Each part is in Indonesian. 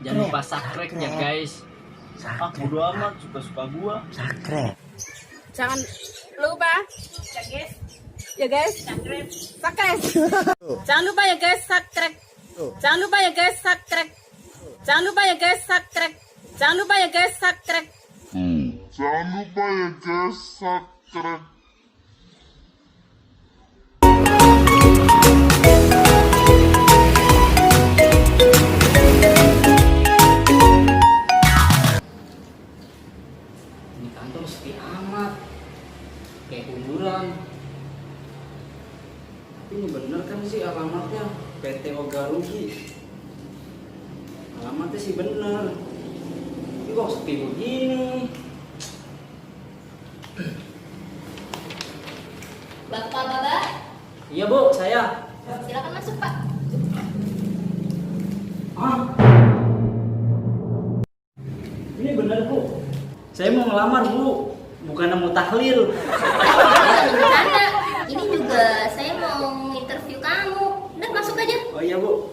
Jangan lupa subscribe ya guys. Bodo amat, suka-suka gua. Subscribe. Jangan lupa ya guys, subscribe. Jangan lupa ya guys, subscribe. Jangan lupa ya guys, subscribe. Jangan lupa ya guys, subscribe. Jangan lupa ya guys, subscribe. Jangan lupa ya guys, subscribe. Ini kantor sepi amat, kayak kuburan. Tapi ini bener kan sih alamatnya PT Oga Rugi. Alamatnya sih bener. Ini kok sepi begini? Bapak, Iya bu, saya. silakan masuk Pak. Ah, ini bener bu. Saya mau ngelamar bu, bukan mau tahlil. Bercanda. Ini juga saya mau interview kamu. Udah masuk aja. Oh iya bu.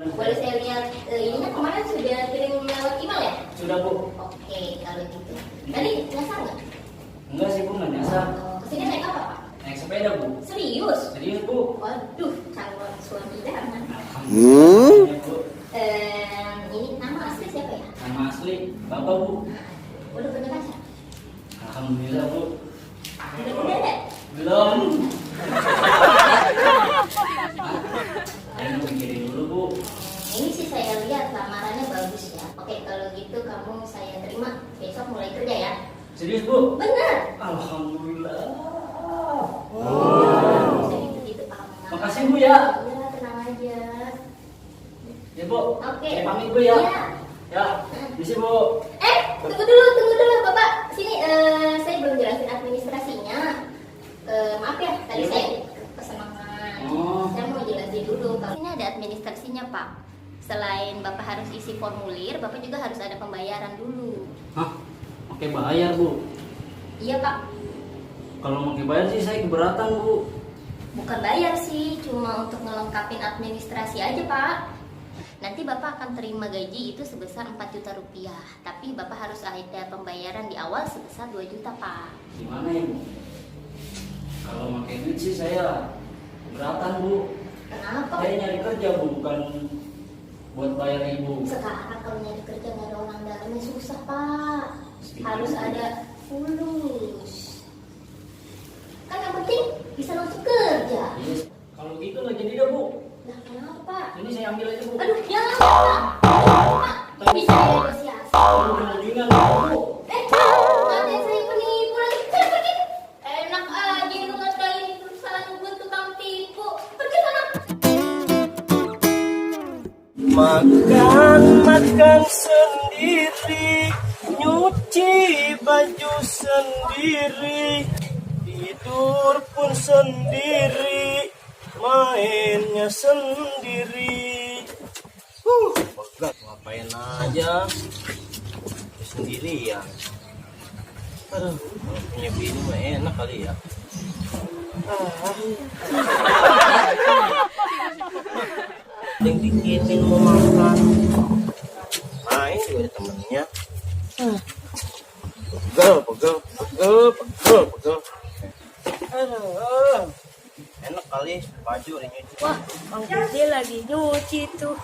Boleh saya lihat ininya kemarin sudah kirim lewat email ya? Sudah bu. Oke, kalau gitu. Tadi nyasar nggak? Enggak sih bu, nggak nyasar. Kesini naik apa Pak? Naik sepeda bu. Serius? Serius bu. Waduh, calon suami idaman. Alhamdulillah bu. Ini nama asli siapa ya? Nama asli bapak bu. Udah punya pacar? Alhamdulillah bu. Udah punya deh? Belum. Ayo pikirin dulu bu. Ini sih saya lihat lamarannya bagus ya. Oke, kalau gitu kamu saya terima. Besok mulai kerja ya. Serius bu? Bener. Alhamdulillah. Bisa gitu-gitu aman. Makasih bu ya. Ya, tenang aja. Ya bu. Oke. Saya pamit bu ya. Iya. Ya. Misi bu. Tunggu dulu, Bapak. Sini, saya belum jelasin administrasinya. Maaf ya, tadi Iya, Bu. saya kesenangan. Oh. Saya mau jelasin dulu. Kalau ini ada administrasinya, Pak. Selain Bapak harus isi formulir, Bapak juga harus ada pembayaran dulu. Hah? Pakai bayar bu? Iya, Pak. Kalau mau bayar sih saya keberatan bu. Bukan bayar sih, cuma untuk ngelengkapin administrasi aja, Pak. Nanti Bapak akan terima gaji itu sebesar 4 juta rupiah. Tapi Bapak harus ada pembayaran di awal sebesar 2 juta, Pak. Gimana ya bu? Kalau pakai duit sih saya keberatan bu. Kenapa? Saya nyari kerja bu, bukan buat bayar ibu. Sekarang kalau nyari kerja nggak ada orang dalamnya susah, Pak. Harus ada fulus. Kan yang penting bisa langsung kerja. Iya. Kalau gitu nggak jadi dah bu. Nah, kenapa, Pak? Ini saya ambil aja bu. Aduh, jangan, Pak. Pak, bisa negosiasi. Mendingan bu. Katanya saya penipu lagi. Saya pergi. Enak aja lu ngatain perusahaan gue tukang tipu. Pergi sana. Makan sendiri, nyuci baju sendiri, tidur pun sendiri, mainnya sendiri. Pegat ngapain aja sendirian. Aduh, kalau punya bini mah enak kali ya. Yang bikinin mau makan, main juga ada temennya. Pegel. Aduh, enak kali baju ada nyuci. Wah, Bang Budi lagi nyuci tuh.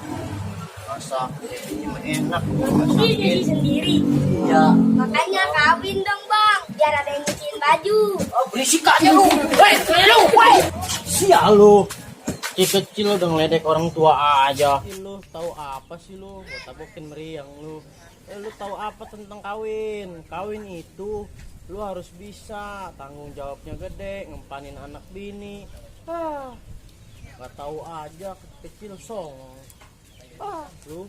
Masak ini mah enak. Budi jadi sendiri. Iya. Makanya kawin dong, Bang, biar ada yang nyuciin baju. Oh, berisik aja lu. Woi, lu. Sial lu. Meski kecil udah ngeledek orang tua aja. Lu tahu apa sih lu? Gua tabokin meriang lu. Lu tahu apa tentang kawin? Kawin itu lu harus bisa, tanggung jawabnya gede, ngempanin anak bini. Gak tahu aja, kecil song. Lu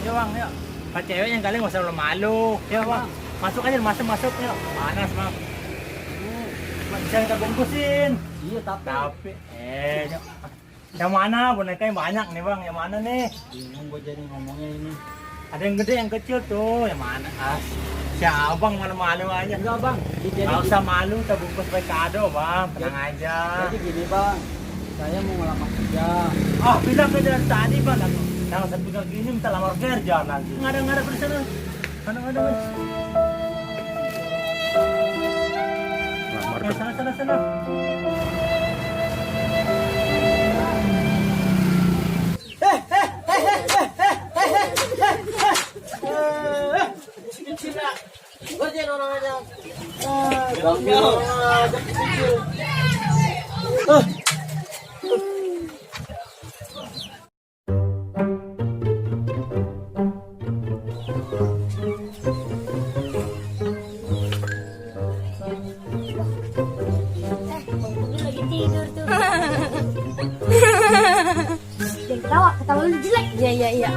Ya bang, yuk. Pak cewek yang kali nggak usah malu. Ya bang, masuk aja, masuk yuk. Panas bang. Bisa kita bungkusin. Iya tapi Yuk. Yang mana boneka yang banyak nih bang? Yang mana nih? bingung gue jadi ngomongnya ini. Ada yang gede, yang kecil tuh. Yang mana? Si abang malu-malu aja. Enggak bang, jadi Nggak usah malu, kita bungkus pakai kado bang. Tenang aja. jadi gini bang, saya mau ngelamar kerja. Bilang ke dari tadi bang. Jangan sampai kayak gini minta lamar kerja nanti. Nggak ada di sana. Ada. Sana. kerjain orang aja. Ganggu orang aja kecil. Lagi tidur tuh. Jangan ketawa lu jelek. Iya.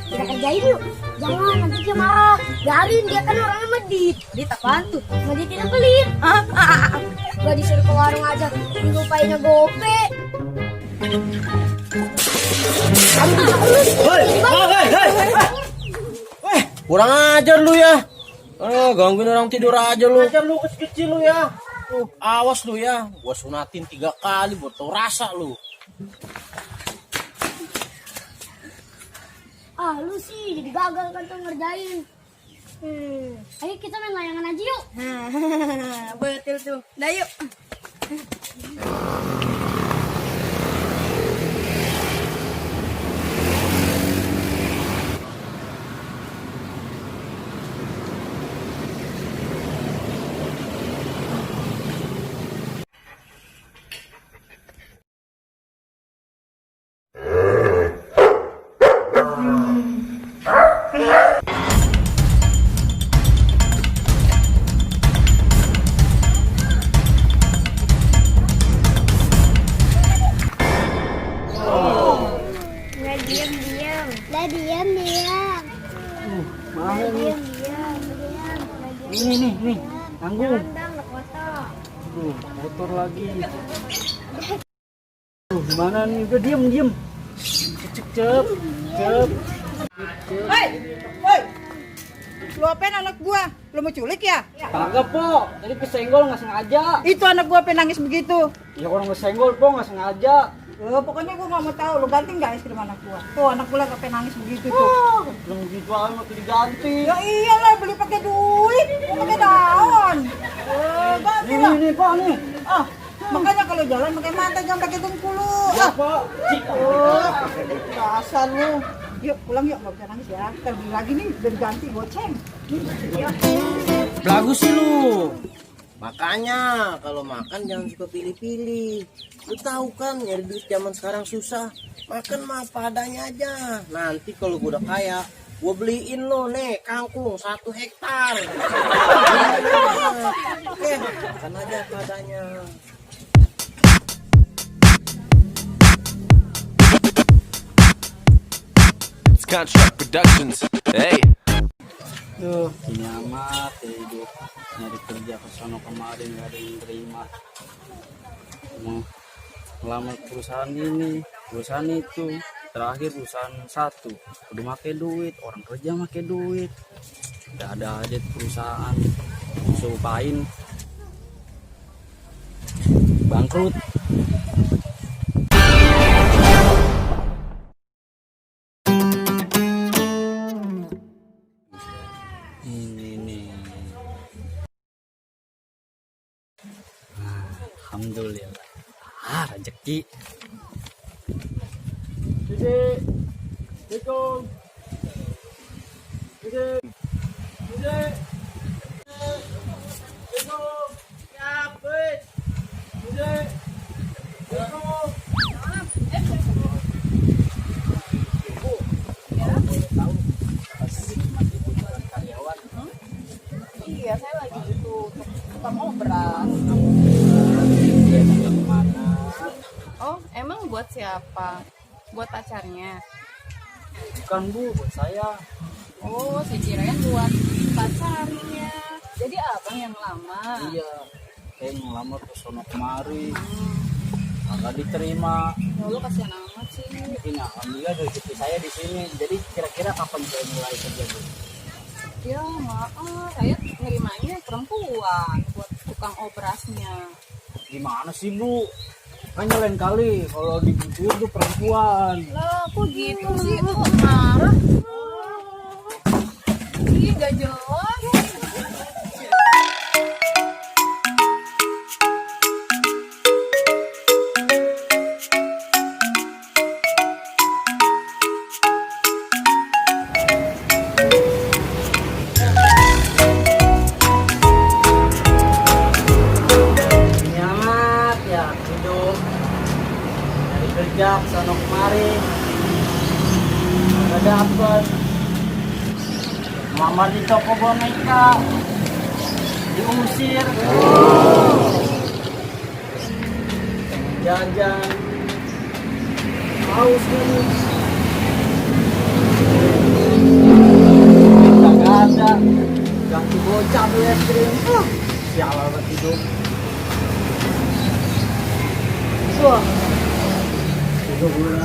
Kita kerjain yuk. Jangan, nanti dia marah. Biarin, dia kan orangnya medit. Medit apaan tuh? Medit tidak pelit. Gak disuruh ke warung aja, dilupainnya gope. Kurang ajar lu ya. Gangguin orang tidur aja lu. Ajar lu kecil lu ya. Awas lu ya. Gua sunatin 3 kali buat tau rasa lu. Lu sih jadi gagal kan tuh ngerjain. Ayo kita main layangan aja yuk. Betul tuh. Dah yuk. Nih. Tanggung. Aduh, kotor lagi. Gimana nih? Udah diem. Cep. Woi. Lu apain anak gua? Lu mau culik ya? Kagak po, tadi kesenggol nggak sengaja. Itu anak gua penangis begitu. Ya orang kesenggol po nggak sengaja. Pokoknya gua nggak mau tahu lu ganti nggak es krim anak gua. Tuh anak gua lagi nangis begitu tuh. Belum gitu aja mau diganti. Ya iyalah beli pakai duit, pakai daun. Ganti lah. Ini po nih. Makanya kalau jalan pakai mata jangan pakai dengkulu. Po. Dasar lu. Yuk pulang yuk, nggak bisa nangis ya. Kita beli lagi nih, udah diganti goceng. Belagu sih lu. Makanya kalau makan jangan suka pilih-pilih. Lu tahu kan nyari duit zaman sekarang susah. Makan mah apa adanya aja. Nanti kalau gua udah kaya, gua beliin lo nih kangkung 1 hektar. Oke, makan aja apa adanya. Contract Productions. Hey. Duh, ini amat hidup nyari kerja ke sono kemarin nggak ada yang terima. Mau ngelamar perusahaan ini, perusahaan itu, terakhir perusahaan satu udah make duit, orang kerja make duit, udah ada aja perusahaan supain bangkrut. Alhamdulillah, rezeki Gede. Assalamualaikum. Gede. Gede. Assalamualaikum. Ya, wes. Gede. Assalamualaikum. Iya, saya lagi butuh tukang obras. Oh, emang buat siapa? Buat pacarnya? Bukan Bu, buat saya. Oh, saya kirain buat pacarnya. Jadi abang yang lama. Iya, saya ngelamar ke sono kemari. Agak diterima. Ya lu kasihan amat sih. Ini alhamdulillah rezeki saya di sini. Jadi kira-kira kapan saya mulai kerja Bu? Ya maaf, saya nerimanya perempuan buat tukang obrasnya. Gimana sih Bu? Kan lain kali kalau dibutuhin tuh perempuan. Lah, kok gitu sih? Kok marah? Ih, gak jelas. Nyamat ya hidup dari kerja sono kemari nggak dapet melamar di toko boneka diusir jajan haus ini nggak ada ganti bocah beli es krim sialan banget hidup. Wah, itu gula.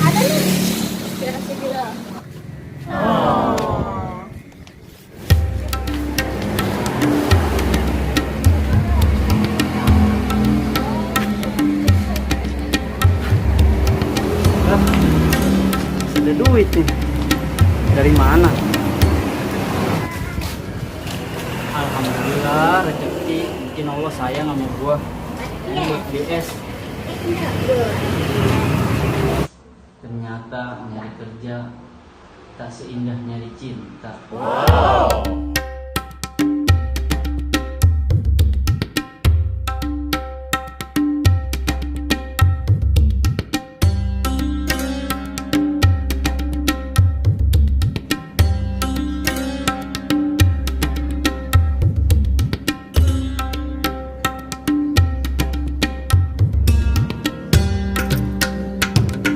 Ada nih. Biar saya bilang. Ada duit nih. Dari mana? Alhamdulillah rezeki mungkin Allah sayang sama gua. Ini buat BS. Ternyata nyari kerja tak seindah nyari cinta. Wow.